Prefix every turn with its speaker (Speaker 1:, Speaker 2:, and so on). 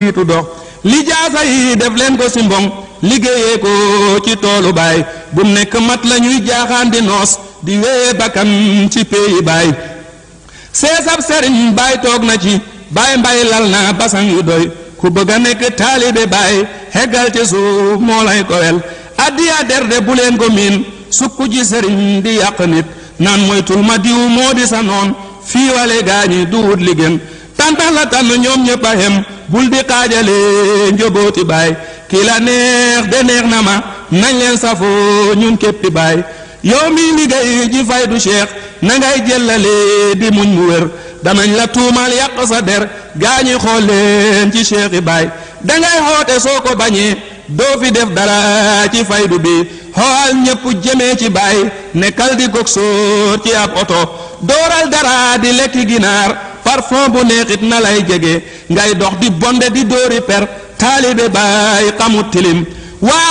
Speaker 1: tu dox li jaasa yi def leen ko si mbong liggéeyee ko ci toolu baay bu nekk mat la ñuy jaaxaan di noos di wee bakkan ci péeyi baay seesab sëriñ baay toog na ci baay mbay lal na basang yu doy ku bëgg a nekk taalibe baay heggal ci suuf moo lay kowel addiya derde bu leen ko miin sukku ji sëriñ di yàq nit naan moytul ma diw moo di sa noon fii wale gaañi du wut li gën tantax la tànn ñoom ñëpp a xem bul di xaajale njobooti baay kii la neex de neex na ma nañ leen safoo ñun képpi baay yow mi liggéey ji faydu cheikh na ngay jëllale di muñ mu wér danañ la tuumal yàq sa der gaañi xool leen ci cheikh yi baay dangay xoote soo ko bañee doo fi def dara ci faydu bi xool ñépp jëmee ci baay nekkal di gog sóor ci ab oto dooral dara di lekki ginaar parfum bu neexit na lay jege ngay dox di bonde di dóori per taalibe baay xamut tilim waa